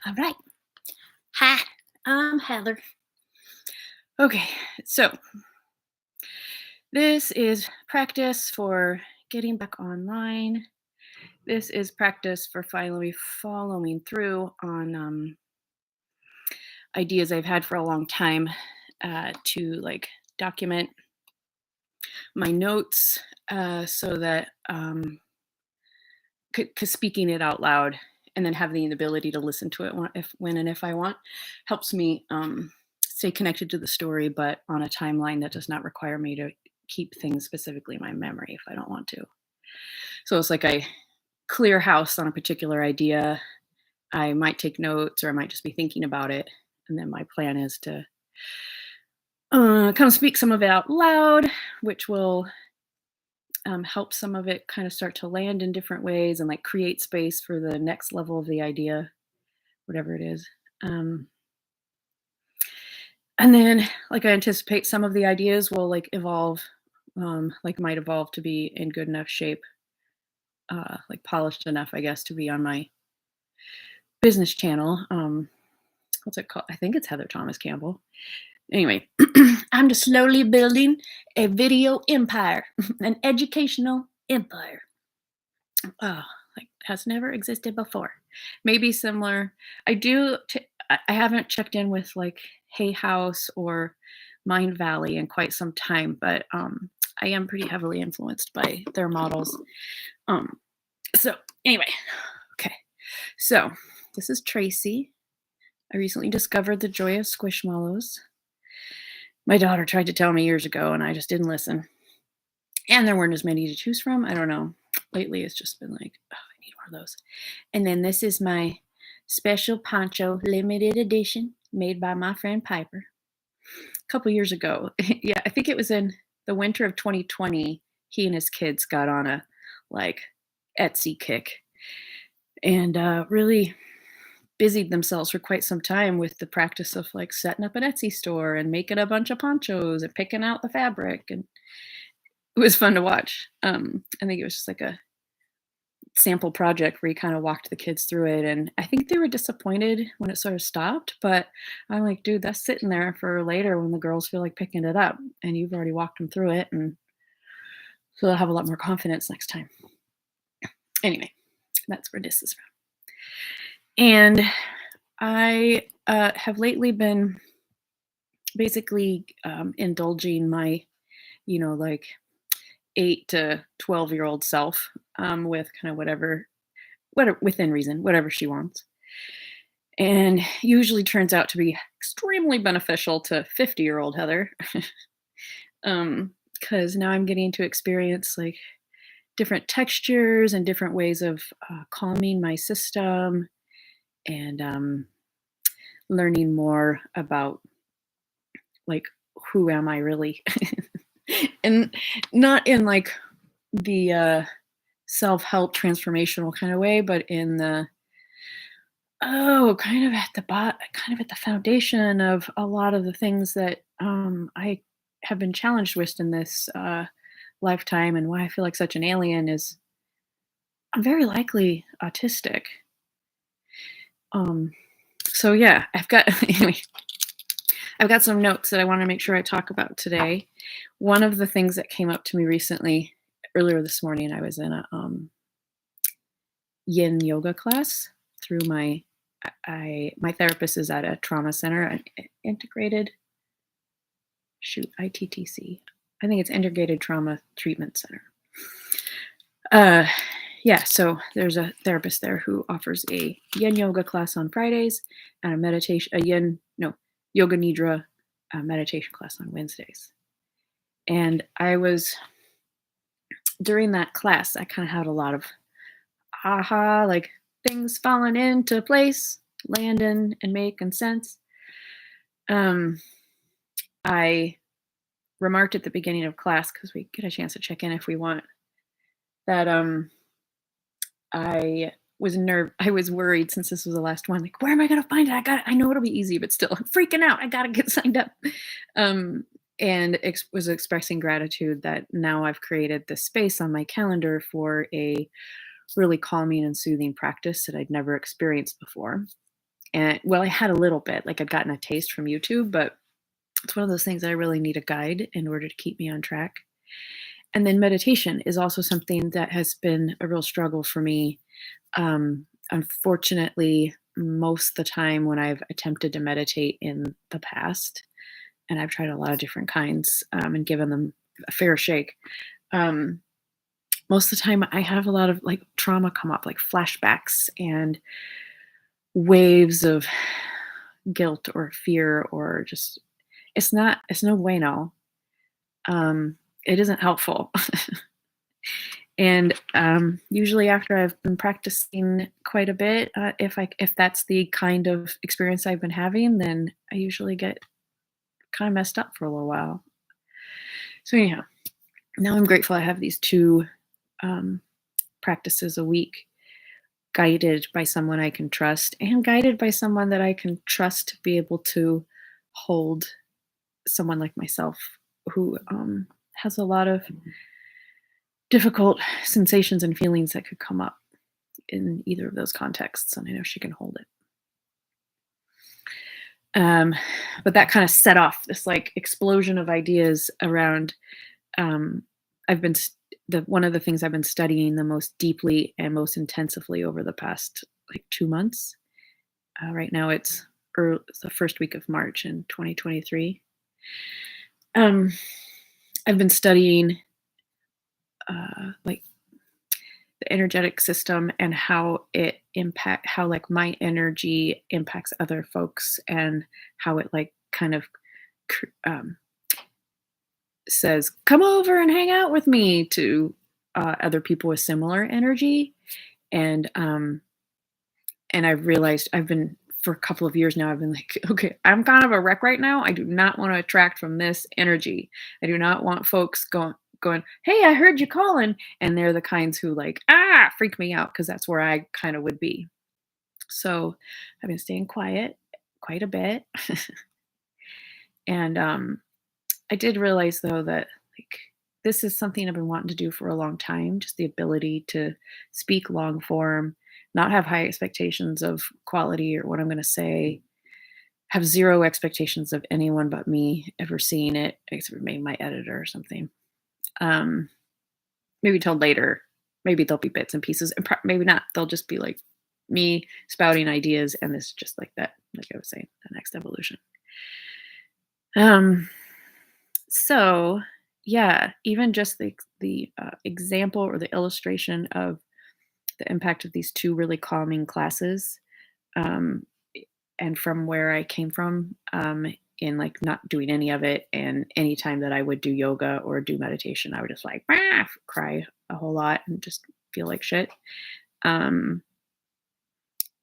All right. Hi, I'm Heather. Okay, so this is practice for getting back online. This is practice for finally following through on ideas I've had for a long time to like document my notes so that because speaking it out loud and then having the ability to listen to it when and if I want helps me stay connected to the story, but on a timeline that does not require me to keep things specifically in my memory if I don't want to. So it's like I clear house on a particular idea. I might take notes or I might just be thinking about it. And then my plan is to kind of speak some of it out loud, which will help some of it kind of start to land in different ways and like create space for the next level of the idea, whatever it is. Um, and then, like, I anticipate some of the ideas will like evolve, like might evolve to be in good enough shape, like polished enough, I guess, to be on my business channel. What's it called? I think it's Heather Thomas Campbell. Anyway, I'm just slowly building a video empire, an educational empire. Oh, like has never existed before. Maybe similar. I haven't checked in with like Hay House or Mind Valley in quite some time, but I am pretty heavily influenced by their models. Um, so anyway, okay. So this is Tracy. I recently discovered the joy of squishmallows. My daughter tried to tell me years ago, and I just didn't listen. And there weren't as many to choose from. I don't know. Lately, it's just been like, oh, I need one of those. And then this is my special poncho limited edition made by my friend Piper. A couple years ago, yeah, I think it was in the winter of 2020. He and his kids got on a like Etsy kick and really busied themselves for quite some time with the practice of like setting up an Etsy store and making a bunch of ponchos and picking out the fabric, and it was fun to watch. I think it was just like a sample project where he kind of walked the kids through it, and I think they were disappointed when it sort of stopped, but I'm like, dude, that's sitting there for later when the girls feel like picking it up, and you've already walked them through it, and so they'll have a lot more confidence next time. Anyway, that's where this is from. And I have lately been basically indulging my, like 8 to 12-year-old self with kind of whatever within reason, whatever she wants. And usually turns out to be extremely beneficial to 50-year-old Heather. Because now I'm getting to experience like different textures and different ways of calming my system and learning more about like who am I really, and not in like the self-help transformational kind of way, but in the kind of at the kind of at the foundation of a lot of the things that I have been challenged with in this lifetime, and why I feel like such an alien is I'm very likely autistic. Um, so yeah, I've got anyway, I've got some notes that I want to make sure I talk about today. One of the things that came up to me recently, earlier this morning, I was in a yin yoga class through my therapist is at a trauma center, an integrated ITTC. I think it's Integrated Trauma Treatment Center. Yeah, so there's a therapist there who offers a yin yoga class on Fridays and yoga nidra meditation class on Wednesdays. And during that class, I kind of had a lot of aha, like things falling into place, landing and making sense. I remarked at the beginning of class, because we get a chance to check in if we want, that I was worried since this was the last one. Like, where am I gonna find it? I know it'll be easy, but still, I'm freaking out. I gotta get signed up. And was expressing gratitude that now I've created this space on my calendar for a really calming and soothing practice that I'd never experienced before. And well, I had a little bit, like I'd gotten a taste from YouTube, but it's one of those things that I really need a guide in order to keep me on track. And then meditation is also something that has been a real struggle for me. Unfortunately, most of the time when I've attempted to meditate in the past, and I've tried a lot of different kinds and given them a fair shake, um, most of the time I have a lot of like trauma come up, like flashbacks and waves of guilt or fear or just it's no bueno. It isn't helpful. And usually after I've been practicing quite a bit, if that's the kind of experience I've been having, then I usually get kind of messed up for a little while. So anyhow, now I'm grateful I have these two um, practices a week, guided by someone I can trust, and guided by someone that I can trust to be able to hold someone like myself who has a lot of difficult sensations and feelings that could come up in either of those contexts, and I know she can hold it. Um, but that kind of set off this like explosion of ideas around. Um, I've been the one of the things I've been studying the most deeply and most intensively over the past like 2 months. Right now, it's the first week of March in 2023. Um, I've been studying like the energetic system and how like my energy impacts other folks and how it like kind of um, says come over and hang out with me to other people with similar energy. And I've realized I've been for a couple of years now, I've been like, okay, I'm kind of a wreck right now. I do not want to attract from this energy. I do not want folks going, hey, I heard you calling. And they're the kinds who like, freak me out because that's where I kind of would be. So I've been staying quiet quite a bit. And I did realize though that like this is something I've been wanting to do for a long time, just the ability to speak long form, not have high expectations of quality or what I'm going to say, have zero expectations of anyone but me ever seeing it, except for maybe my editor or something. Um, maybe till later. Maybe there'll be bits and pieces, and maybe not. They'll just be like me spouting ideas, and this is just like that. Like I was saying, the next evolution. So yeah, even just the example or the illustration of the impact of these two really calming classes, um, and from where I came from, in like not doing any of it, and any time that I would do yoga or do meditation, I would just like cry a whole lot and just feel like shit. Um,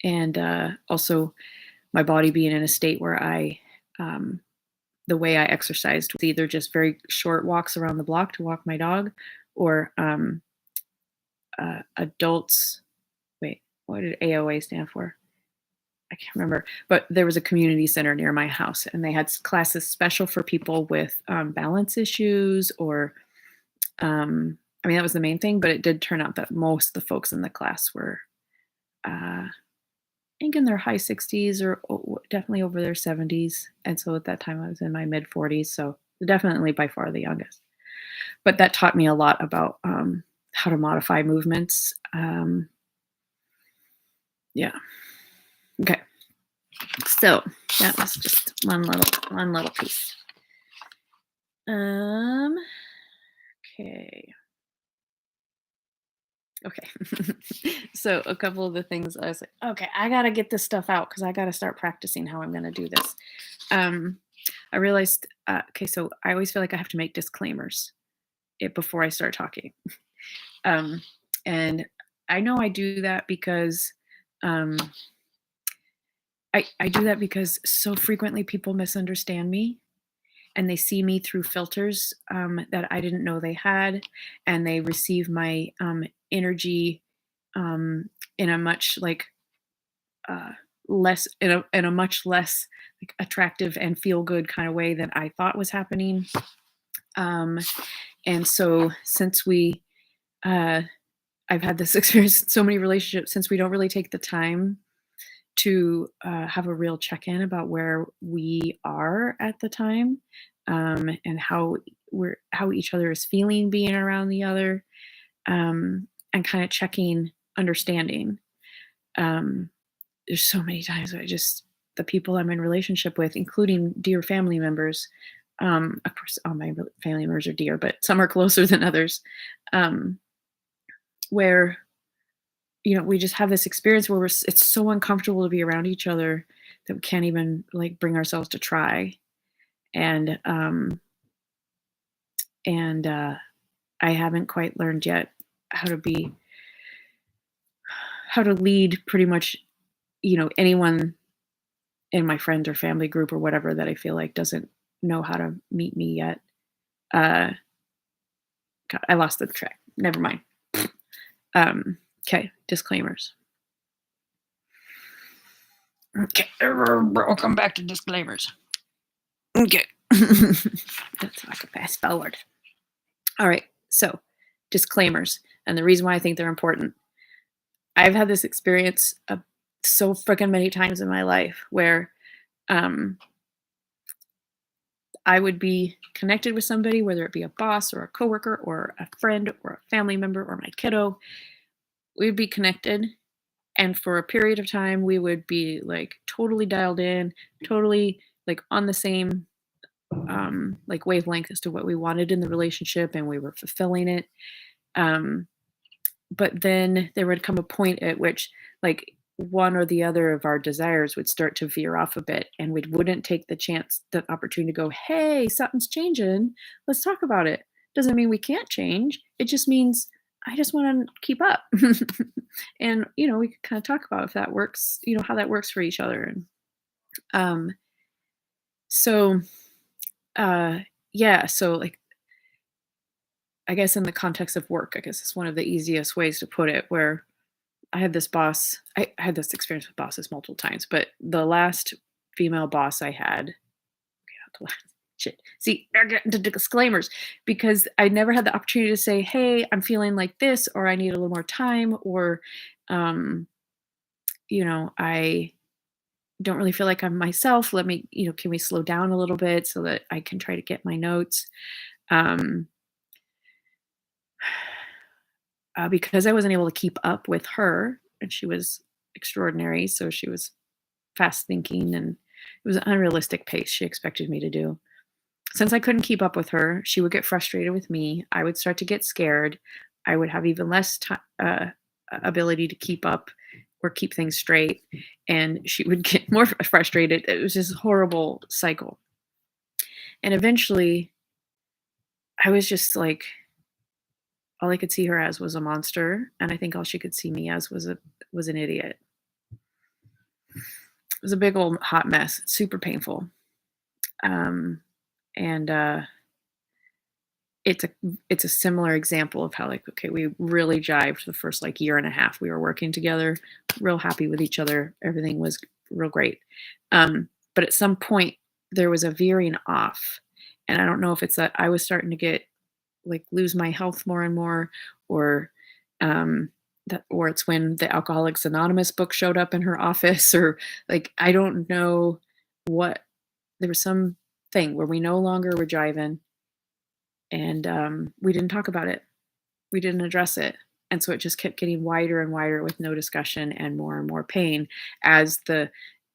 and also my body being in a state where um, the way I exercised was either just very short walks around the block to walk my dog, or adults. Wait, what did AOA stand for? I can't remember, but there was a community center near my house, and they had classes special for people with balance issues, or I mean that was the main thing. But it did turn out that most of the folks in the class were, I think, in their high 60s or definitely over their 70s, and so at that time I was in my mid 40s, so definitely by far the youngest. But that taught me a lot about how to modify movements. Yeah. Okay. So that was just one little piece. Okay. Okay. So a couple of the things I was like, okay, I gotta get this stuff out because I gotta start practicing how I'm gonna do this. I realized, okay, so I always feel like I have to make disclaimers before I start talking. Um, and I know I do that because um, I do that because so frequently people misunderstand me and they see me through filters that I didn't know they had, and they receive my energy in a much like uh, less in a much less like attractive and feel good kind of way than I thought was happening. Um, and so since I've had this experience in so many relationships, since we don't really take the time to have a real check-in about where we are at the time, and how each other is feeling being around the other, and kind of checking understanding. Um, there's so many times where the people I'm in relationship with, including dear family members, of course, all my family members are dear, but some are closer than others, um, where we just have this experience where it's so uncomfortable to be around each other that we can't even like bring ourselves to try. And I haven't quite learned yet how to be how to lead pretty much anyone in my friend or family group or whatever that I feel like doesn't know how to meet me yet. Uh, God, I lost the track. Never mind. Okay, disclaimers. Okay, welcome back to disclaimers. Okay. That's like a fast forward. All right, so disclaimers, and the reason why I think they're important. I've had this experience so freaking many times in my life where um, I would be connected with somebody, whether it be a boss or a coworker or a friend or a family member or my kiddo. We'd be connected, and for a period of time, we would be like totally dialed in, totally like on the same like wavelength as to what we wanted in the relationship, and we were fulfilling it. Um, but then there would come a point at which like one or the other of our desires would start to veer off a bit, and we wouldn't take the opportunity to go, hey, something's changing, let's talk about it. Doesn't mean we can't change, it just means I just want to keep up. And we could kind of talk about if that works, how that works for each other. And um so uh yeah, so like I guess in the context of work, I guess it's one of the easiest ways to put it, where I had this boss. I had this experience with bosses multiple times, but the last female boss I had, shit. See, I get into disclaimers because I never had the opportunity to say, "Hey, I'm feeling like this," or "I need a little more time," or, um, "I don't really feel like I'm myself. Let me, can we slow down a little bit so that I can try to get my notes?" Um, because I wasn't able to keep up with her, and she was extraordinary, so she was fast thinking, and it was an unrealistic pace she expected me to do. Since I couldn't keep up with her, she would get frustrated with me. I would start to get scared. I would have even less ability to keep up or keep things straight, and she would get more frustrated. It was just a horrible cycle. And eventually, I was just like, all I could see her as was a monster, and I think all she could see me as was an idiot. It was a big old hot mess, super painful. Um, and it's a it's a similar example of how, like, okay, we really jived the first like year and a half we were working together, real happy with each other, everything was real great. But at some point there was a veering off, and I don't know if it's that I was starting to get like lose my health more and more, or um or it's when the Alcoholics Anonymous book showed up in her office, or like I don't know what. There was some thing where we no longer were jiving, and we didn't talk about it, we didn't address it, and so it just kept getting wider and wider with no discussion and more pain as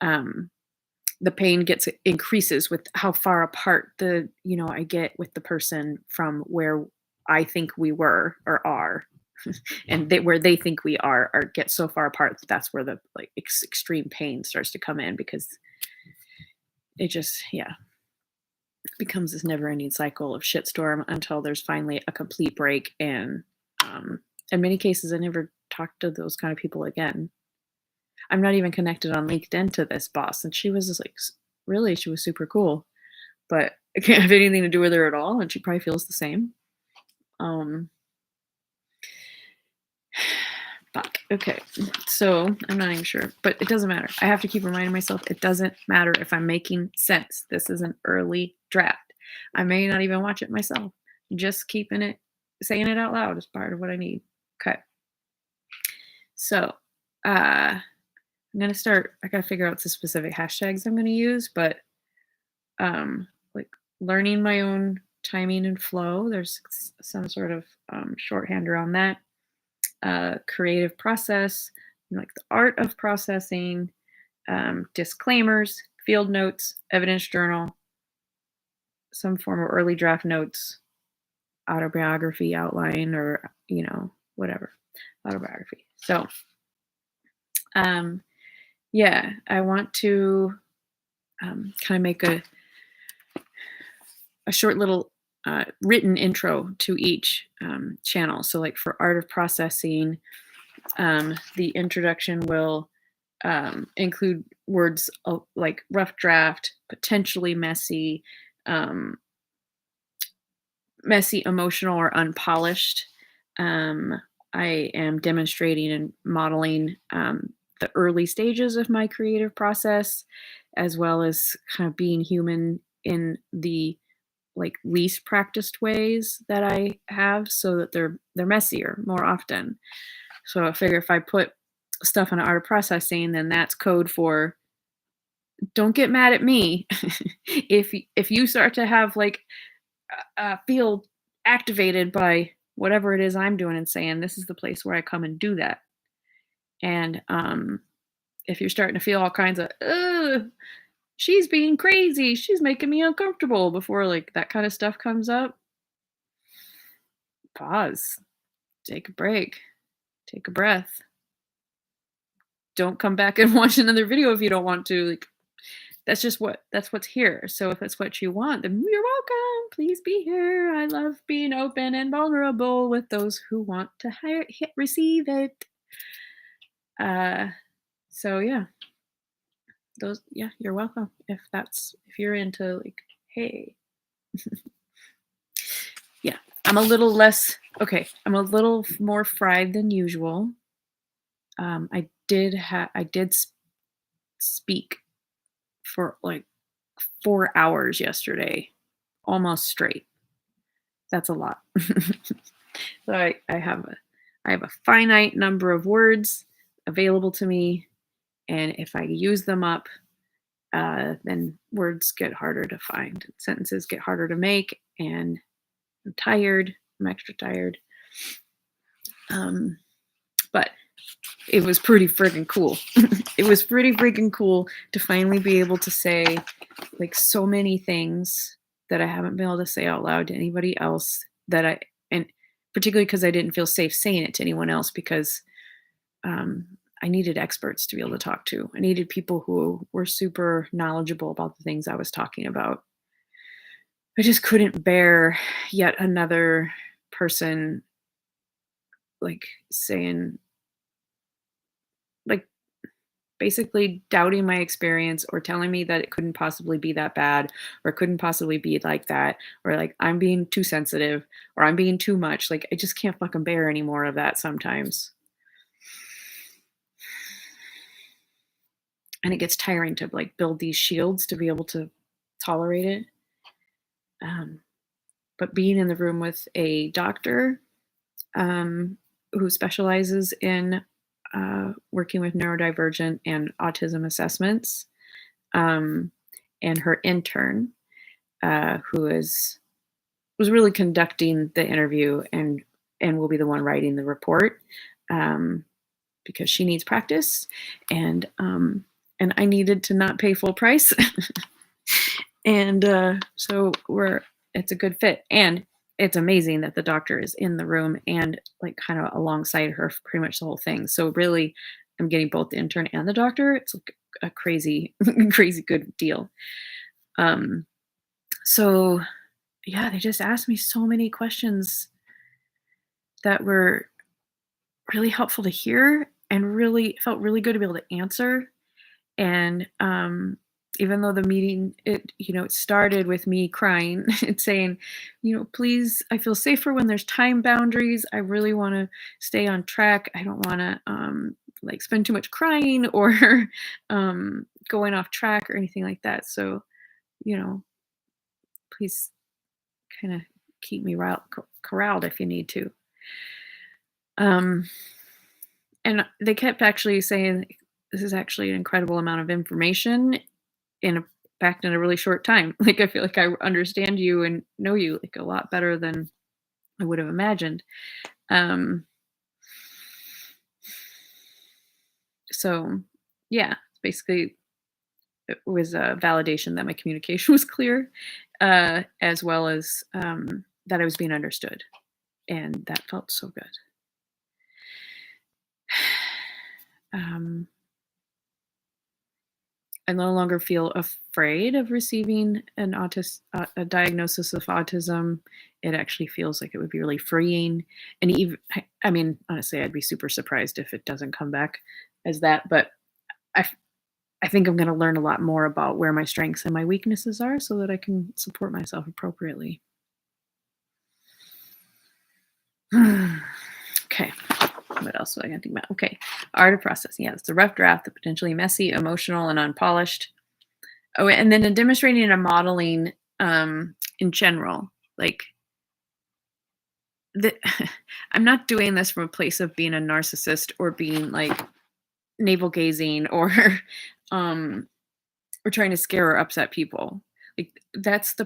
um the pain gets increases with how far apart I get with the person from where I think we were or are, and where they think we are, or get so far apart that that's where the like extreme pain starts to come in, because it just, yeah, becomes this never-ending cycle of shitstorm until there's finally a complete break. And in many cases, I never talked to those kind of people again. I'm not even connected on LinkedIn to this boss, and she was just like, really, she was super cool, but I can't have anything to do with her at all, and she probably feels the same. Um, Fuck. Okay. So I'm not even sure, but it doesn't matter. I have to keep reminding myself it doesn't matter if I'm making sense. This is an early draft. I may not even watch it myself. Just saying it out loud is part of what I need. Okay. So, I gotta figure out the specific hashtags I'm gonna use, but like learning my own timing and flow. There's some sort of shorthand around that. Creative process, like the art of processing, disclaimers, field notes, evidence journal, some form of early draft notes, autobiography outline, or whatever autobiography. So, um, yeah, I want to kind of make a short little written intro to each channel. So, like for art of processing, the introduction will include words like rough draft, potentially messy, um, messy, emotional, or unpolished. Um, I am demonstrating and modeling the early stages of my creative process, as well as kind of being human in the like least practiced ways that I have, so that they're messier more often. So I figure if I put stuff on art of processing, then that's code for don't get mad at me if you start to have like feel activated by whatever it is I'm doing and saying, this is the place where I come and do that. And if you're starting to feel all kinds of, ugh, she's being crazy, she's making me uncomfortable before like that kind of stuff comes up, pause, take a break, take a breath. Don't come back and watch another video if you don't want to. Like that's what's here. So if it's what you want, then you're welcome. Please be here. I love being open and vulnerable with those who want to receive it. Uh, so yeah, you're welcome. If you're into like, hey, yeah, I'm a little less okay. I'm a little more fried than usual. I did speak for like 4 hours yesterday, almost straight. That's a lot. So I have a finite number of words available to me, and if I use them up, then words get harder to find, sentences get harder to make, and I'm tired. I'm extra tired. But it was pretty freaking cool. It was pretty freaking cool to finally be able to say like so many things that I haven't been able to say out loud to anybody else, and particularly because I didn't feel safe saying it to anyone else, because I needed experts to be able to talk to. I needed people who were super knowledgeable about the things I was talking about. I just couldn't bear yet another person like saying, like, basically doubting my experience, or telling me that it couldn't possibly be that bad, or it couldn't possibly be like that, or like I'm being too sensitive, or I'm being too much. Like I just can't fucking bear any more of that sometimes. And it gets tiring to like build these shields to be able to tolerate it. But being in the room with a doctor who specializes in working with neurodivergent and autism assessments, and her intern, who was really conducting the interview and will be the one writing the report, because she needs practice, and I needed to not pay full price, and so it's a good fit, and it's amazing that the doctor is in the room and like kind of alongside her for pretty much the whole thing. So really, I'm getting both the intern and the doctor. It's like a crazy, crazy good deal. So yeah, they just asked me so many questions that were really helpful to hear, and really felt really good to be able to answer. And even though the meeting, it started with me crying and saying, please, I feel safer when there's time boundaries. I really want to stay on track. I don't want to like spend too much crying or going off track or anything like that. So, please kind of keep me corralled if you need to. And they kept actually saying this is actually an incredible amount of information in a packed in a really short time. Like, I feel like I understand you and know you, like, a lot better than I would have imagined. Um, so, yeah, basically, it was a validation that my communication was clear, as well as, that I was being understood, and that felt so good. Um, I no longer feel afraid of receiving a diagnosis of autism. It actually feels like it would be really freeing, and even I mean, honestly, I'd be super surprised if it doesn't come back as that, but I f I think I'm gonna learn a lot more about where my strengths and my weaknesses are so that I can support myself appropriately. Okay. What else was I gonna think about? Okay. Art of processing. Yeah, it's a rough draft, the potentially messy, emotional, and unpolished. Oh, and then in demonstrating and modeling, in general, like the I'm not doing this from a place of being a narcissist or being like navel gazing or um or trying to scare or upset people. Like that's the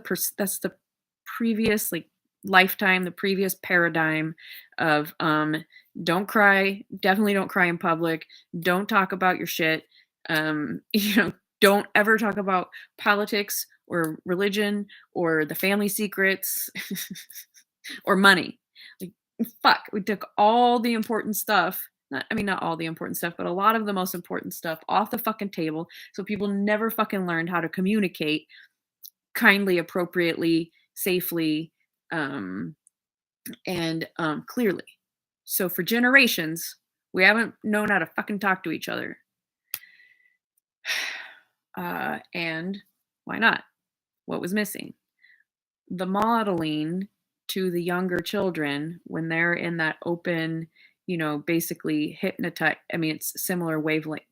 previous like lifetime, the previous paradigm of don't cry, definitely don't cry in public, don't talk about your shit. You know, don't ever talk about politics or religion or the family secrets or money. Like fuck, we took all the important stuff. Not, I mean, not all the important stuff, but a lot of the most important stuff off the fucking table. So people never fucking learned how to communicate kindly, appropriately, safely, um, and clearly. So for generations, we haven't known how to fucking talk to each other. And why not? What was missing? The modeling to the younger children when they're in that open, basically hypnotize. I mean, it's similar wavelength,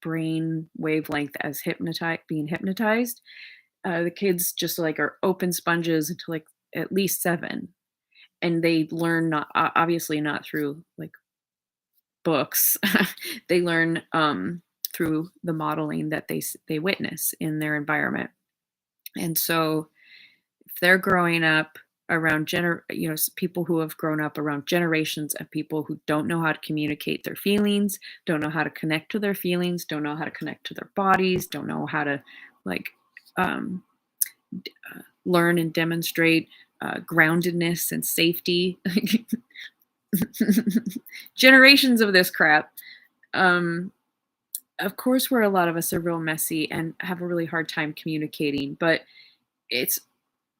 brain wavelength as being hypnotized. The kids just like are open sponges until like at least 7, and they learn not obviously not through like books. They learn through the modeling that they witness in their environment. And so if they're growing up around people who have grown up around generations of people who don't know how to communicate their feelings, don't know how to connect to their feelings, don't know how to connect to their bodies, don't know how to like um, learn and demonstrate groundedness and safety. Generations of this crap. Um, of course, where a lot of us are real messy and have a really hard time communicating, but it's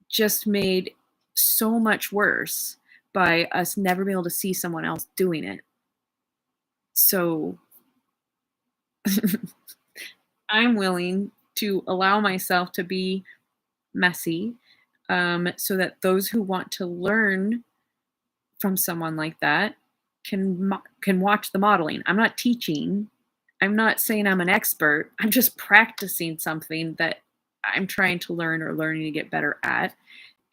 just made so much worse by us never being able to see someone else doing it. So I'm willing to allow myself to be messy, so that those who want to learn from someone like that can watch the modeling. I'm not teaching. I'm not saying I'm an expert. I'm just practicing something that I'm trying to learn or learning to get better at,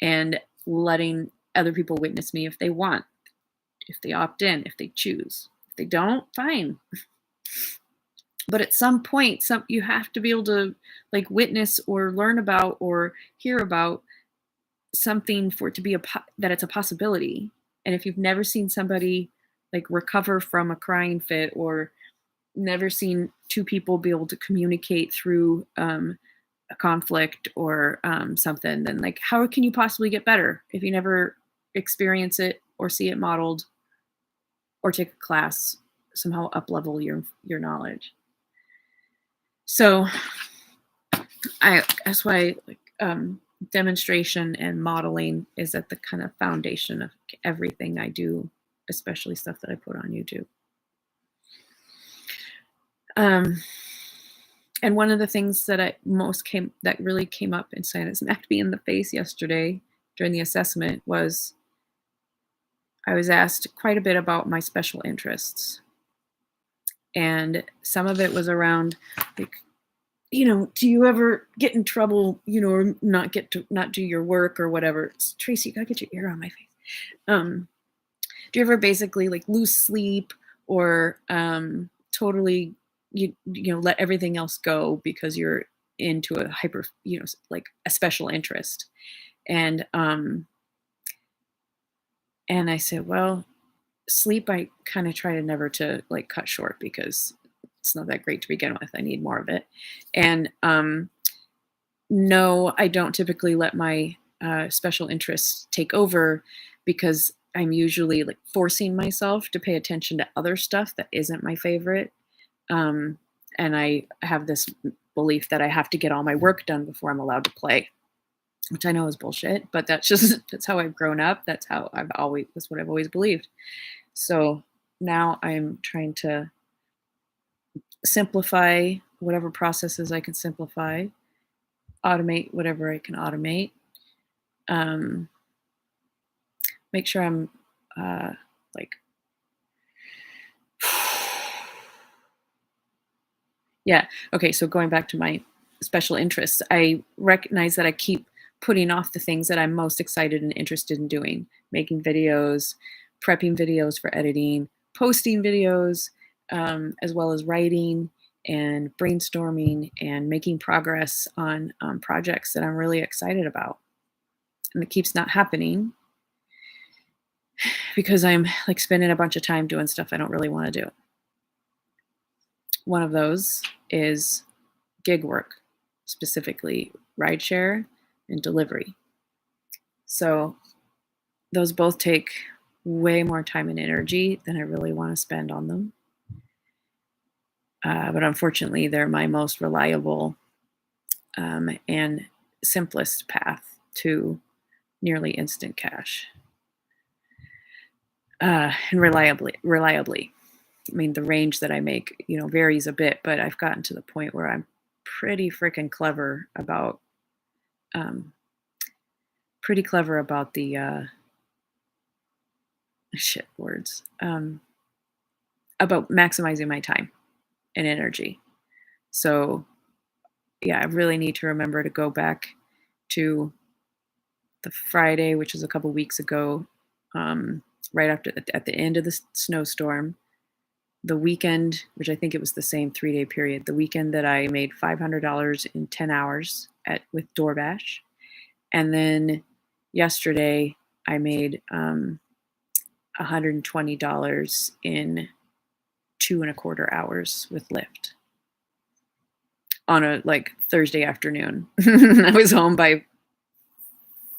and letting other people witness me if they want, if they opt in, if they choose. If they don't, fine. But at some point, you have to be able to like witness or learn about or hear about something for it to be that it's a possibility. And if you've never seen somebody like recover from a crying fit, or never seen two people be able to communicate through a conflict or something, then like how can you possibly get better if you never experience it or see it modeled or take a class, somehow up level your knowledge. So that's why like demonstration and modeling is at the kind of foundation of everything I do, especially stuff that I put on YouTube. And one of the things that really came up inside and smacked me in the face yesterday during the assessment was I was asked quite a bit about my special interests. And some of it was around like, do you ever get in trouble, or not do your work or whatever? Tracy, you gotta get your ear on my face. Do you ever basically like lose sleep or totally let everything else go because you're into a hyper, like a special interest. And and I said, well, sleep I kind of try to never to like cut short because it's not that great to begin with. I need more of it. And no, I don't typically let my special interests take over because I'm usually like forcing myself to pay attention to other stuff that isn't my favorite. Um, and I have this belief that I have to get all my work done before I'm allowed to play, which I know is bullshit, but that's just that's how I've grown up. That's what I've always believed. So now I'm trying to simplify whatever processes I can simplify, automate whatever I can automate, um, make sure I'm like, yeah. Okay. So going back to my special interests, I recognize that I keep putting off the things that I'm most excited and interested in doing, making videos, prepping videos for editing, posting videos, as well as writing and brainstorming and making progress on projects that I'm really excited about. And it keeps not happening because I'm like spending a bunch of time doing stuff I don't really want to do. One of those is gig work, specifically rideshare and delivery. So those both take way more time and energy than I really want to spend on them. But unfortunately, they're my most reliable and simplest path to nearly instant cash. And reliably. I mean, the range that I make, varies a bit, but I've gotten to the point where I'm pretty freaking clever about the shit words about maximizing my time and energy. So yeah, I really need to remember to go back to the Friday, which was a couple weeks ago, right at the end of the snowstorm, the weekend, which I think it was the same 3-day period, the weekend that I made $500 in 10 hours with DoorDash. And then yesterday I made $120 in 2.25 hours with Lyft on a like Thursday afternoon. I was home by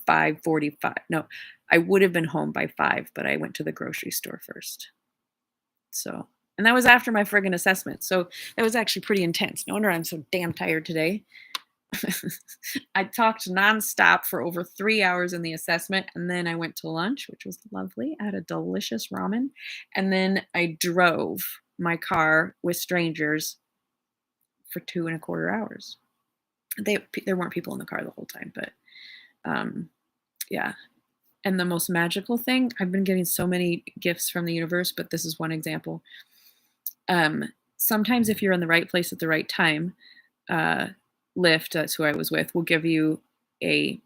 5:45. No, I would have been home by 5, but I went to the grocery store first. So, and that was after my friggin' assessment. So that was actually pretty intense. No wonder I'm so damn tired today. I talked nonstop for over 3 hours in the assessment, and then I went to lunch, which was lovely. I had a delicious ramen, and then I drove my car with strangers for 2.25 hours. There weren't people in the car the whole time, but yeah. And the most magical thing, I've been getting so many gifts from the universe, but this is one example. Sometimes if you're in the right place at the right time, Lyft, that's who I was with, will give you a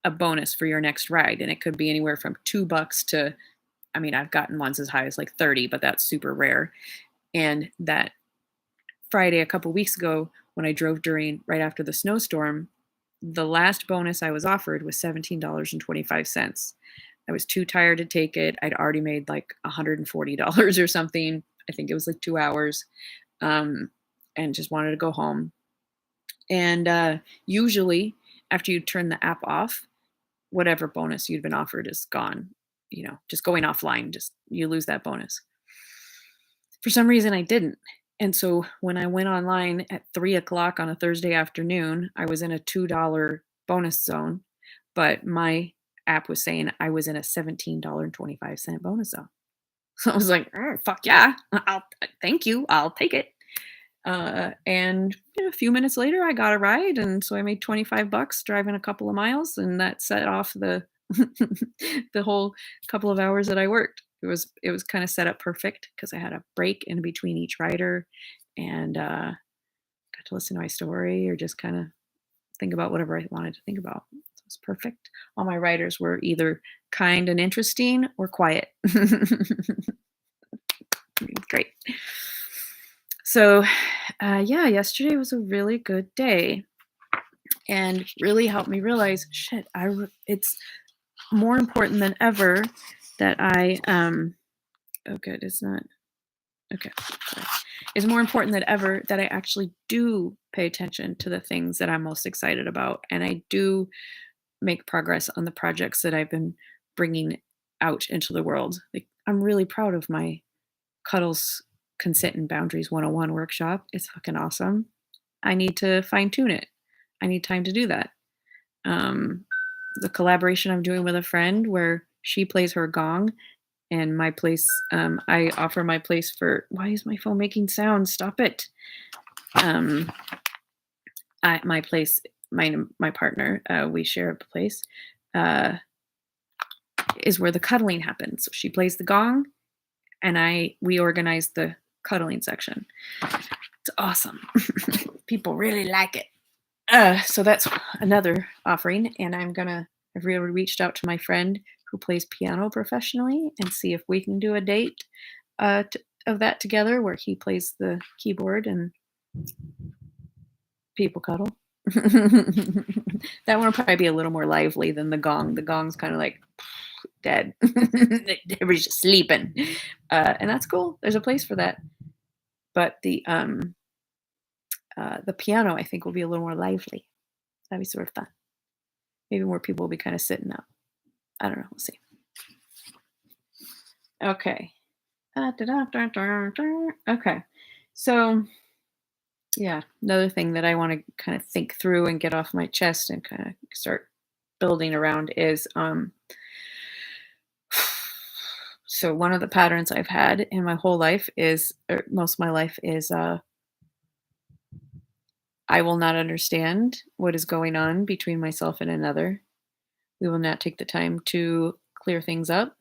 bonus for your next ride. And it could be anywhere from $2 to, I mean, I've gotten ones as high as like 30, but that's super rare. And that Friday, a couple weeks ago, when I drove right after the snowstorm, the last bonus I was offered was $17.25. I was too tired to take it. I'd already made like $140 or something. I think it was like 2 hours, and just wanted to go home. And usually, after you turn the app off, whatever bonus you'd been offered is gone. Just going offline, just you lose that bonus. For some reason, I didn't. And so when I went online at 3 o'clock on a Thursday afternoon, I was in a $2 bonus zone, but my app was saying I was in a $17.25 bonus zone. So I was like, fuck yeah, thank you, I'll take it. And a few minutes later, I got a ride, and so I made $25 driving a couple of miles, and that set off the the whole couple of hours that I worked. It was kind of set up perfect because I had a break in between each rider, and got to listen to my story or just kind of think about whatever I wanted to think about. So it was perfect. All my riders were either kind and interesting or quiet. Great. So, yeah, yesterday was a really good day and really helped me realize, shit, it's more important than ever that oh, good, it's not, okay. Sorry. It's more important than ever that I actually do pay attention to the things that I'm most excited about. And I do make progress on the projects that I've been bringing out into the world. Like, I'm really proud of my Cuddles Consent and Boundaries 101 workshop. It's fucking awesome. I need to fine tune it. I need time to do that. Um, the collaboration I'm doing with a friend where she plays her gong and my place, I offer my place for, why is my phone making sound? Stop it. Um, my place, my partner, we share a place, uh, is where the cuddling happens. So she plays the gong and we organize the cuddling section. It's awesome. People really like it. So that's another offering, and I've really reached out to my friend who plays piano professionally and see if we can do a date of that together where he plays the keyboard and people cuddle. That one will probably be a little more lively than the gong. The gong's kind of like dead. Everybody's just sleeping, and that's cool. There's a place for that, but the piano I think will be a little more lively. That'd be sort of fun. Maybe more people will be kind of sitting up. I don't know. We'll see. Okay. Okay. So, yeah, another thing that I want to kind of think through and get off my chest and kind of start building around is so one of the patterns I've had in my whole life is, or most of my life is, I will not understand what is going on between myself and another. We will not take the time to clear things up.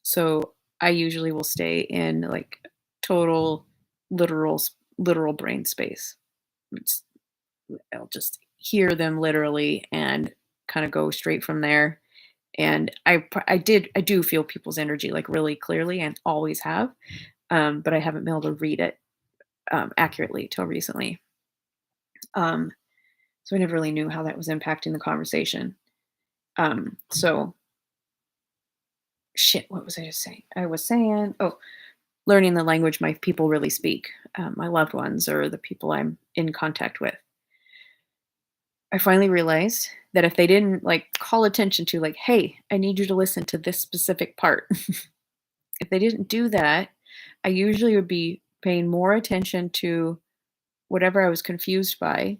So I usually will stay in like total literal brain space. It's, I'll just hear them literally and kind of go straight from there. And I do feel people's energy like really clearly and always have, but I haven't been able to read it accurately till recently. Um, so I never really knew how that was impacting the conversation. So shit, what was I just saying? I was saying, oh, learning the language my people really speak, my loved ones or the people I'm in contact with. I finally realized that if they didn't like call attention to like, hey, I need you to listen to this specific part. If they didn't do that, I usually would be paying more attention to whatever I was confused by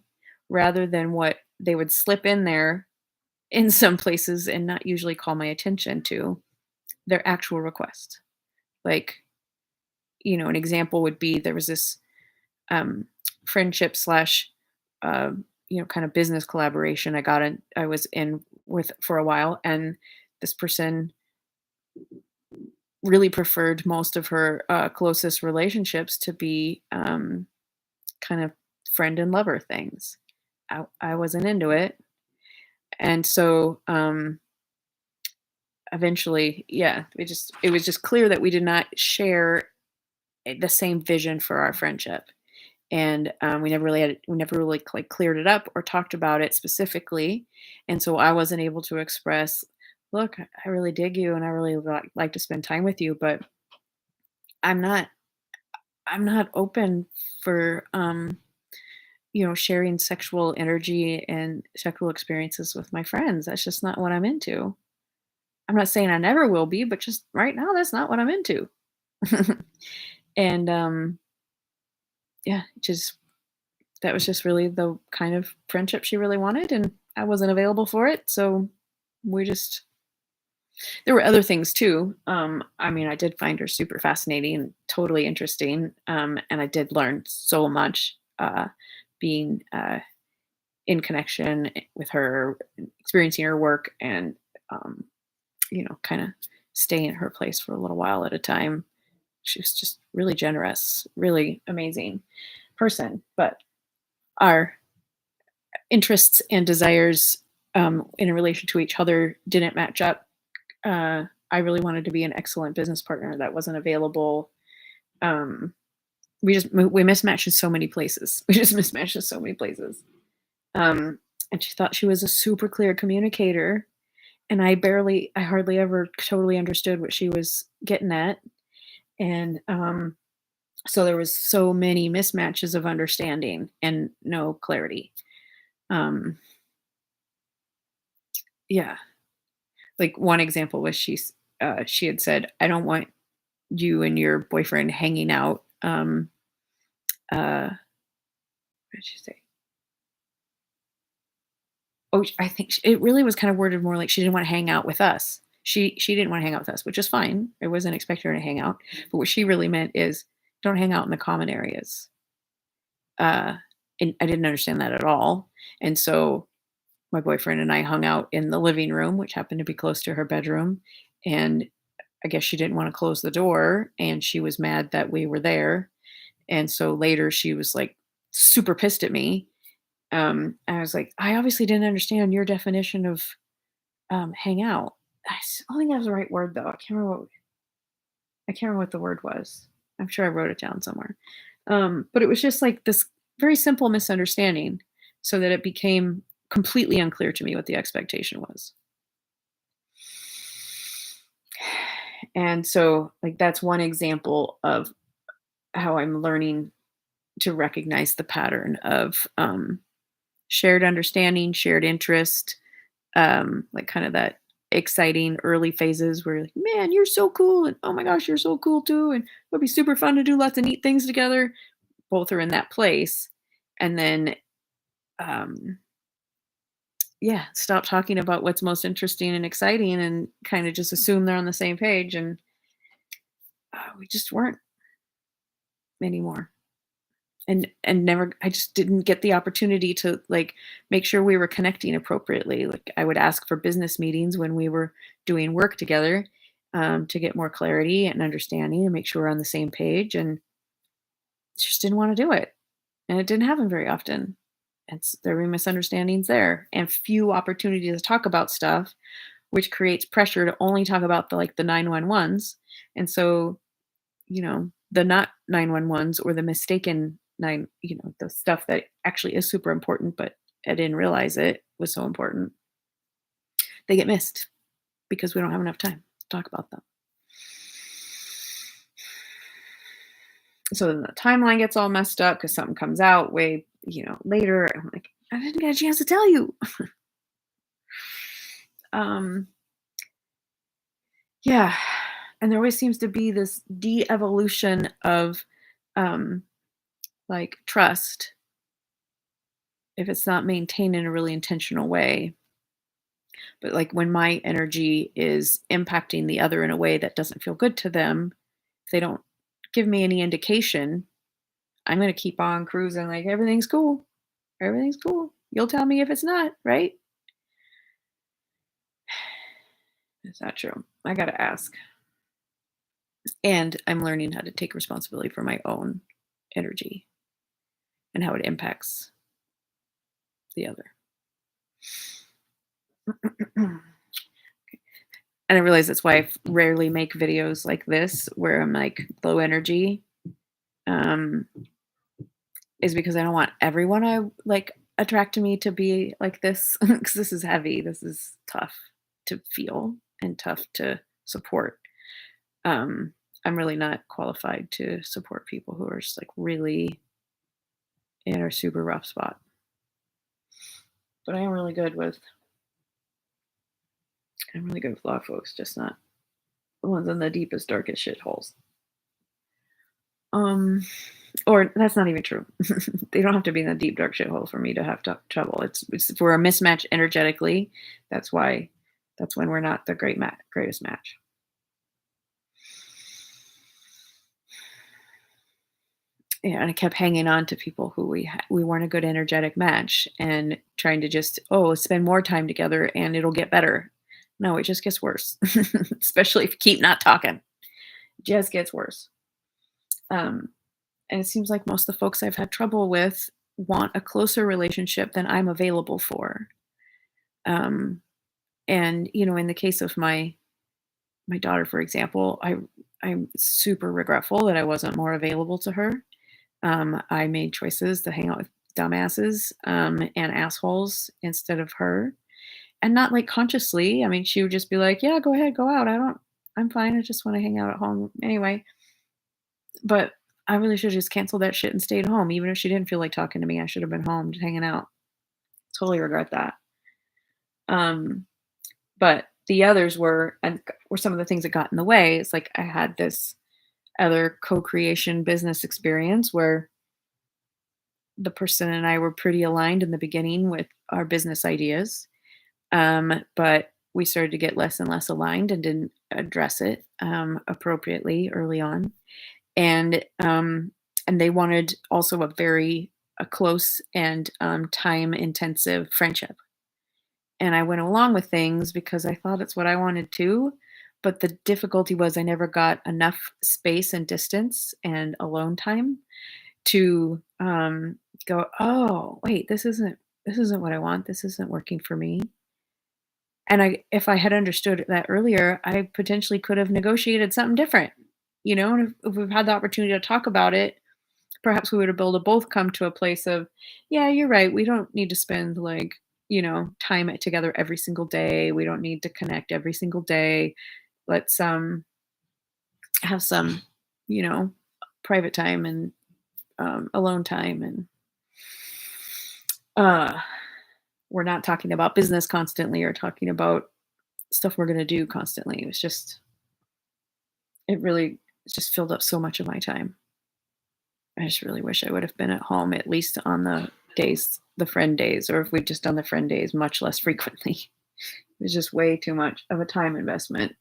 rather than what they would slip in there in some places and not usually call my attention to their actual request. Like, an example would be there was this um, friendship slash, kind of business collaboration I was in with for a while, and this person really preferred most of her closest relationships to be kind of friend and lover things. I wasn't into it, and so eventually, yeah, it was just clear that we did not share the same vision for our friendship. And we never really like cleared it up or talked about it specifically, and so I wasn't able to express, look, I really dig you and I really like to spend time with you, but i'm not I'm not open for sharing sexual energy and sexual experiences with my friends. That's just not what I'm into. I'm not saying I never will be, but just right now that's not what I'm into. And yeah, just that was just really the kind of friendship she really wanted, and I wasn't available for it, so we just there were other things too. I mean, I did find her super fascinating and totally interesting, and I did learn so much, being, in connection with her, experiencing her work and, kinda staying at her place for a little while at a time. She was just really generous, really amazing person, but our interests and desires in relation to each other didn't match up. I really wanted to be an excellent business partner that wasn't available. Um, we mismatched in so many places. We just mismatched in so many places. Um, and she thought she was a super clear communicator, and I hardly ever totally understood what she was getting at, and, so there was so many mismatches of understanding and no clarity. Um, yeah, like, one example was she had said, "I don't want you and your boyfriend hanging out," what did she say? Oh, I think it really was kind of worded more like she didn't wanna hang out with us. She didn't wanna hang out with us, which is fine. I wasn't expecting her to hang out, but what she really meant is, "Don't hang out in the common areas." Uh, and I didn't understand that at all, and so my boyfriend and I hung out in the living room, which happened to be close to her bedroom, and I guess she didn't wanna close the door, and she was mad that we were there, and so later she was, like, super pissed at me. I was like, "I obviously didn't understand your definition of, hang out." I don't think that was the right word, though. I can't remember what the word was. I'm sure I wrote it down somewhere. But it was just, like, this very simple misunderstanding so that it became completely unclear to me what the expectation was. And so, like, that's one example of how I'm learning to recognize the pattern of, shared understanding, shared interest, like kind of that exciting early phases where you're like, man, you're so cool, and oh my gosh, you're so cool too, and it'll be super fun to do lots of neat things together. Both are in that place, and then um, yeah, stop talking about what's most interesting and exciting, and kind of just assume they're on the same page, and we just weren't anymore. And never I just didn't get the opportunity to, like, make sure we were connecting appropriately. Like, I would ask for business meetings when we were doing work together, to get more clarity and understanding and make sure we're on the same page, and just didn't wanna do it, and it didn't happen very often. There were misunderstandings there, and few opportunities to talk about stuff, which creates pressure to only talk about the 911s, and so the not 911s or the mistaken the stuff that actually is super important, but I didn't realize it was so important. They get missed because we don't have enough time to talk about them. So then the timeline gets all messed up because something comes out way, later. I'm like, I didn't get a chance to tell you. um, yeah. And there always seems to be this de-evolution of um like trust if it's not maintained in a really intentional way. But, like, when my energy is impacting the other in a way that doesn't feel good to them, if they don't give me any indication, I'm gonna keep on cruising like, "Everything's cool. Everything's cool. You'll tell me if it's not, right?" Is that true? I gotta ask. And I'm learning how to take responsibility for my own energy and how it impacts the other. And I realize that's why I rarely make videos like this where I'm, like, low energy, um, is because I don't want everyone I like attracting me to be like this because this is heavy. This is tough to feel and tough to support. Um, I'm really not qualified to support people who are just, like, really in a super rough spot, but I'm really good with a lot of folks, just not the ones in the deepest, darkest shitholes. Um, or that's not even true. They don't have to be in the deep, dark shithole for me to have trouble. It's if we're a mismatch energetically, that's why that's when we're not the greatest match. Yeah, and I kept hanging on to people who we weren't a good energetic match, and trying to just, "Oh, spend more time together and it'll get better." No, it just gets worse, especially if you keep not talking. Just gets worse. Um, and it seems like most of the folks I've had trouble with want a closer relationship than I'm available for. Um, and in the case of my daughter, for example, I'm super regretful that I wasn't more available to her. I made choices to hang out with dumbasses, and assholes instead of her, and not, like, consciously. I mean, she would just be like, "Yeah, go ahead, go out. I'm fine. I just wanna hang out at home anyway." But I really should've just canceled that shit and stayed home. Even if she didn't feel like talking to me, I should have been home just hanging out. Totally regret that. Um, but the others were some of the things that got in the way. It's like I had this other co-creation business experience where the person and I were pretty aligned in the beginning with our business ideas. But we started to get less and less aligned and didn't address it appropriately early on. And they wanted also a close and time intensive friendship. And I went along with things because I thought it's what I wanted too. But the difficulty was I never got enough space and distance and alone time to go, oh, wait, this isn't what I want. This isn't working for me. And if I had understood that earlier, I potentially could have negotiated something different, and if we've had the opportunity to talk about it, perhaps we would have able to both come to a place of, yeah, you're right. We don't need to spend like, time together every single day. We don't need to connect every single day. Let's have some, you know, private time and alone time, and uh we're not talking about business constantly or talking about stuff we're going to do constantly. It really just filled up so much of my time. I just really wish I would have been at home at least on the friend days, or if we'd just done the friend days much less frequently. It was just way too much of a time investment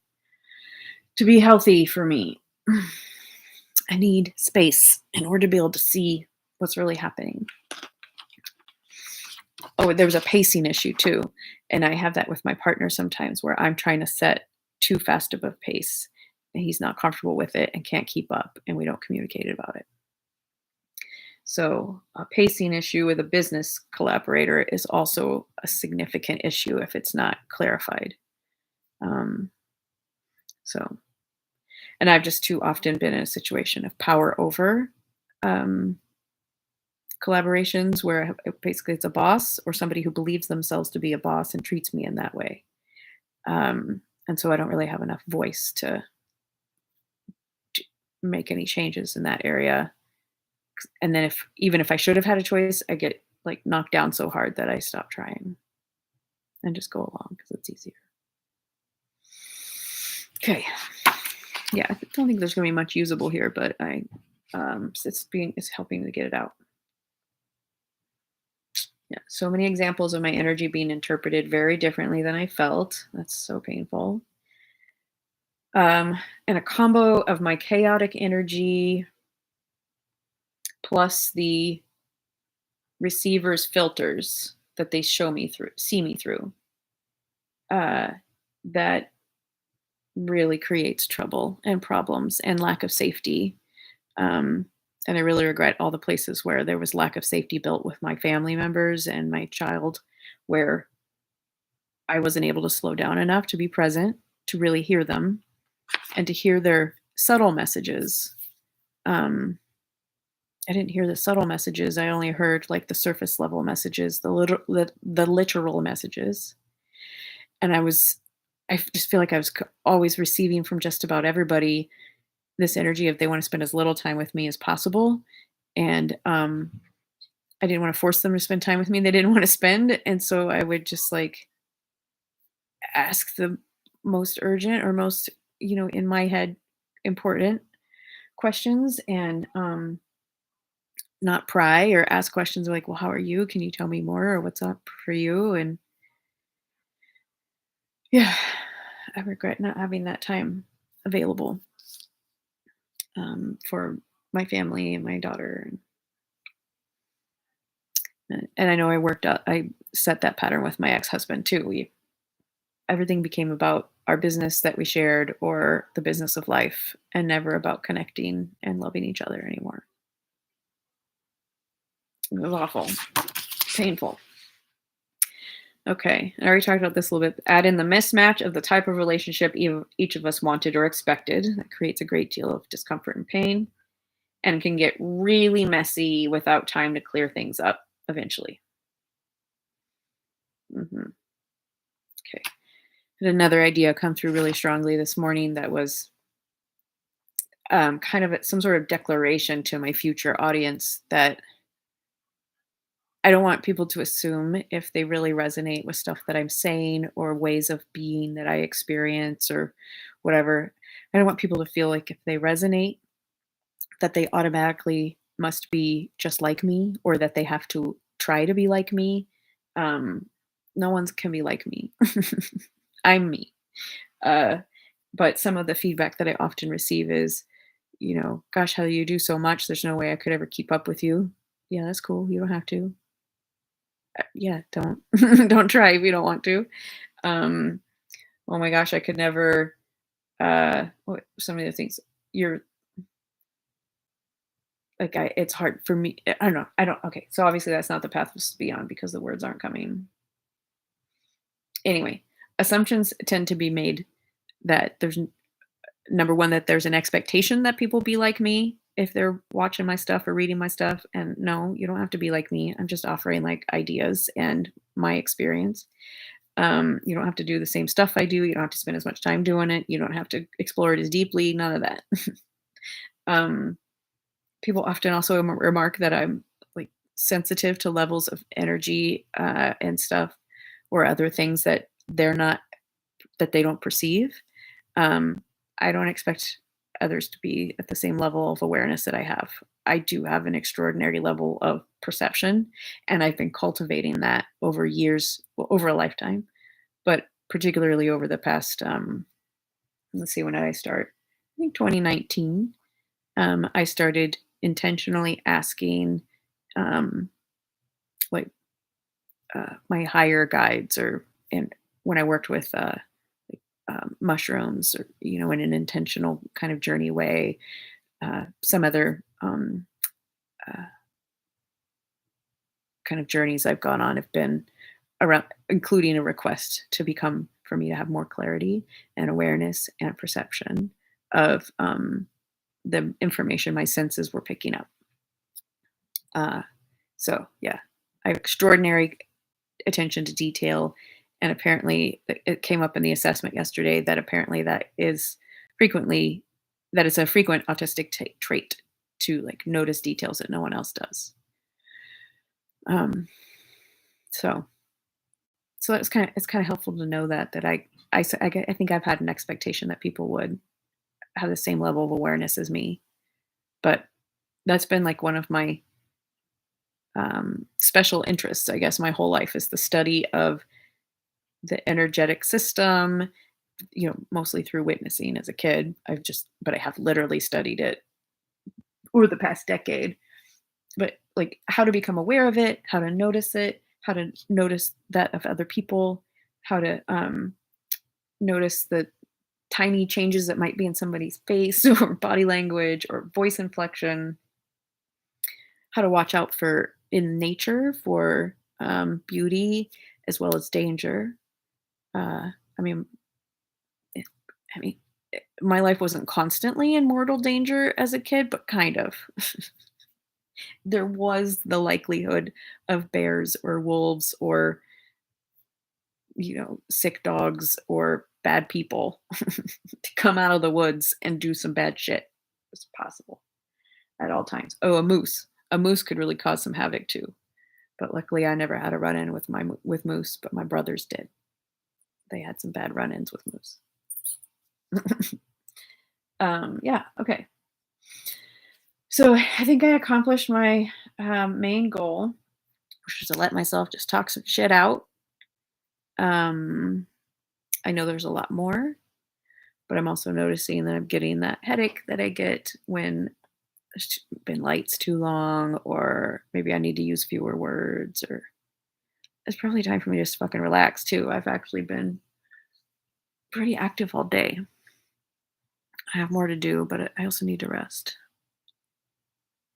to be healthy for me. I need space in order to be able to see what's really happening. Oh, there was a pacing issue too. And I have that with my partner sometimes where I'm trying to set too fast of a pace and he's not comfortable with it and can't keep up and we don't communicate about it. So, a pacing issue with a business collaborator is also a significant issue if it's not clarified. Um, so, and I've just too often been in a situation of power over um, collaborations where basically it's a boss or somebody who believes themselves to be a boss and treats me in that way. And so I don't really have enough voice to make any changes in that area. And then even if I should have had a choice, I get like knocked down so hard that I stop trying and just go along because it's easier. Okay. Yeah, I don't think there's gonna be much usable here, but it's helping to get it out. Yeah. So many examples of my energy being interpreted very differently than I felt. That's so painful. And a combo of my chaotic energy plus the receiver's filters that they see me through, uh, that really creates trouble and problems and lack of safety. Um, and I really regret all the places where there was lack of safety built with my family members and my child, where I wasn't able to slow down enough to be present, to really hear them, and to hear their subtle messages. Um, I didn't hear the subtle messages. I only heard like the surface level messages, the literal messages. And I just feel like I was always receiving from just about everybody this energy of they want to spend as little time with me as possible. And I didn't want to force them to spend time with me. They didn't want to spend. And so I would just like ask the most urgent or most, in my head, important questions, and not pry or ask questions like, well, how are you? Can you tell me more? Or what's up for you? And yeah, I regret not having that time available for my family and my daughter. And I know I set that pattern with my ex-husband too. Everything became about our business that we shared or the business of life and never about connecting and loving each other anymore. It was awful, painful. Okay, I already talked about this a little bit. Add in the mismatch of the type of relationship each of us wanted or expected. That creates a great deal of discomfort and pain. and can get really messy without time to clear things up eventually. Mhm. Okay. Had another idea come through really strongly this morning that was kind of some sort of declaration to my future audience that I don't want people to assume if they really resonate with stuff that I'm saying or ways of being that I experience or whatever. I don't want people to feel like if they resonate, that they automatically must be just like me or that they have to try to be like me. Um, no one's can be like me. I'm me. Uh, but some of the feedback that I often receive is, gosh, how you do so much. There's no way I could ever keep up with you. Yeah, that's cool. You don't have to. Yeah, don't don't try if you don't want to. Um, oh my gosh, I could never. What some of the things you're like, it's hard for me. I don't know. I don't. Okay, so obviously that's not the path to be on because the words aren't coming. Anyway, assumptions tend to be made that there's number one, that there's an expectation that people be like me if they're watching my stuff or reading my stuff. And no, you don't have to be like me. I'm just offering like ideas and my experience. You don't have to do the same stuff I do. You don't have to spend as much time doing it. You don't have to explore it as deeply. None of that. um, People often also remark that I'm like sensitive to levels of energy and stuff or other things that they don't perceive. Um, I don't expect others to be at the same level of awareness that I have. I do have an extraordinary level of perception, and I've been cultivating that over years, over a lifetime, but particularly over the past, let's see, when did I start? I think 2019. I started intentionally asking, um, like, my higher guides and when I worked with, mushrooms or, in an intentional kind of journey way. Some other uh, kind of journeys I've gone on have been around, including a request to become, for me to have more clarity and awareness and perception of the information my senses were picking up. Uh, so, yeah, I have extraordinary attention to detail. And apparently, it came up in the assessment yesterday that apparently frequently, that it's a frequent autistic trait to like notice details that no one else does. Um, so, so it's kind of helpful to know that I think I've had an expectation that people would have the same level of awareness as me, but that's been like one of my special interests. I guess my whole life is the study of the energetic system, mostly through witnessing as a kid. But I have literally studied it over the past decade. But like how to become aware of it, how to notice that of other people, how to notice the tiny changes that might be in somebody's face or body language or voice inflection, how to watch out for in nature for beauty as well as danger. I mean, eh, I mean, my life wasn't constantly in mortal danger as a kid, but kind of. There was the likelihood of bears or wolves or, sick dogs or bad people to come out of the woods and do some bad shit. It's possible at all times. Oh, a moose. A moose could really cause some havoc too. But luckily I never had a run-in with moose, but my brothers did. They had some bad run-ins with moose. Yeah, okay. So I think I accomplished my main goal, which was to let myself just talk some shit out. Um, I know there's a lot more, but I'm also noticing that I'm getting that headache that I get when there's been lights too long, or maybe I need to use fewer words, or it's probably time for me to just fucking relax too. I've actually been pretty active all day. I have more to do, but I also need to rest.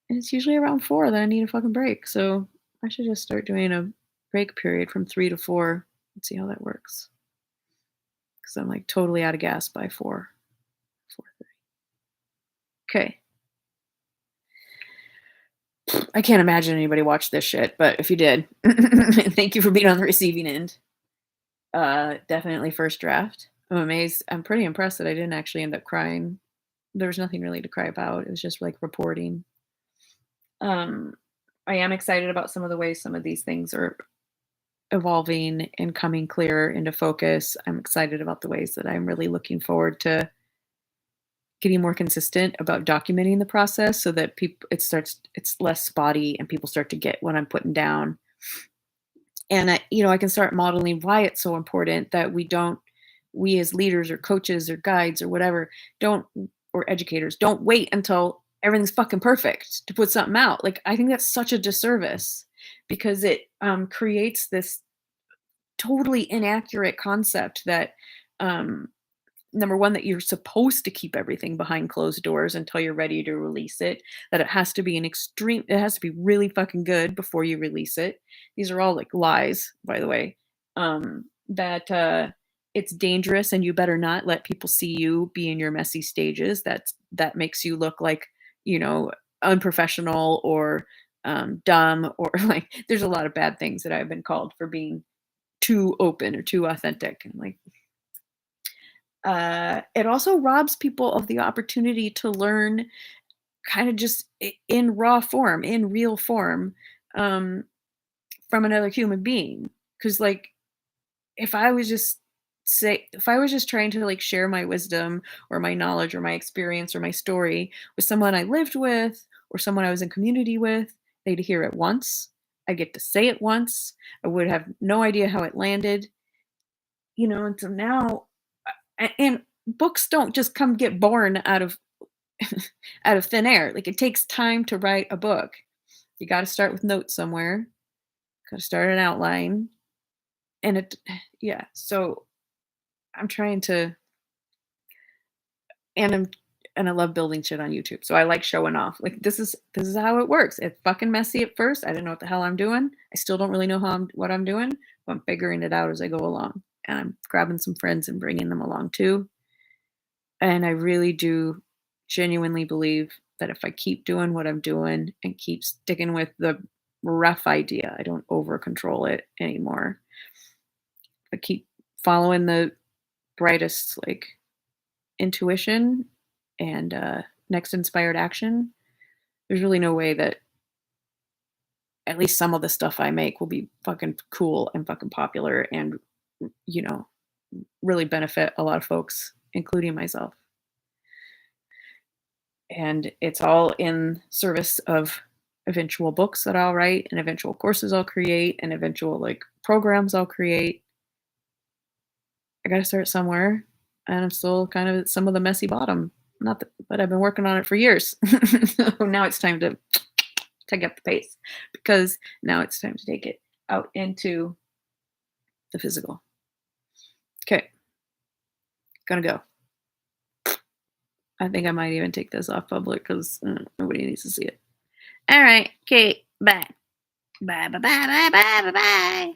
And it's usually around 4 that I need a fucking break. So I should just start doing a break period from 3 to 4 and see how that works. Because I'm like totally out of gas by 4. 4:30. Okay. I can't imagine anybody watched this shit, but if you did, thank you for being on the receiving end. Definitely first draft. I'm amazed. I'm pretty impressed that I didn't actually end up crying. There was nothing really to cry about. It was just like reporting. Um, I am excited about some of the ways some of these things are evolving and coming clearer into focus. I'm excited about the ways that I'm really looking forward to getting more consistent about documenting the process so that people it's less spotty and people start to get what I'm putting down. And I can start modeling why it's so important that we as leaders or coaches or guides or whatever don't or educators don't wait until everything's fucking perfect to put something out. Like I think that's such a disservice because it creates this totally inaccurate concept that um, number one, that you're supposed to keep everything behind closed doors until you're ready to release it, that it has to be really fucking good before you release it. These are all like lies, by the way. That it's dangerous and you better not let people see you be in your messy stages. That makes you look like, you know, unprofessional or dumb or like there's a lot of bad things that I've been called for being too open or too authentic. And like it also robs people of the opportunity to learn kind of just in raw form, in real form, um, from another human being. Because, like, if I was just if I was just trying to like share my wisdom or my knowledge or my experience or my story with someone I lived with or someone I was in community with, they'd hear it once. I get to say it once. I would have no idea how it landed, and so now and books don't just come get born out of out of thin air. Like it takes time to write a book. You got to start with notes somewhere. Got to start an outline, and yeah. So I'm trying to, and I'm, and I love building shit on YouTube. So I like showing off. Like this is how it works. It's fucking messy at first. I didn't know what the hell I'm doing. I still don't really know what I'm doing, but I'm figuring it out as I go along. And I'm grabbing some friends and bringing them along too. And I really do genuinely believe that if I keep doing what I'm doing and keep sticking with the rough idea, I don't over control it anymore. I keep following the brightest like intuition and next inspired action. There's really no way that at least some of the stuff I make will be fucking cool and fucking popular and you know really benefit a lot of folks, including myself. And it's all in service of eventual books that I'll write and eventual courses I'll create and eventual like programs I'll create. I got to start somewhere, and I'm still kind of at some of the messy bottom. Not that, but I've been working on it for years. So now it's time to take up the pace because now it's time to take it out into the physical. Okay, gonna go. I think I might even take this off public because nobody needs to see it. All right. Okay. Bye. Bye. Bye. Bye. Bye. Bye. Bye. Bye.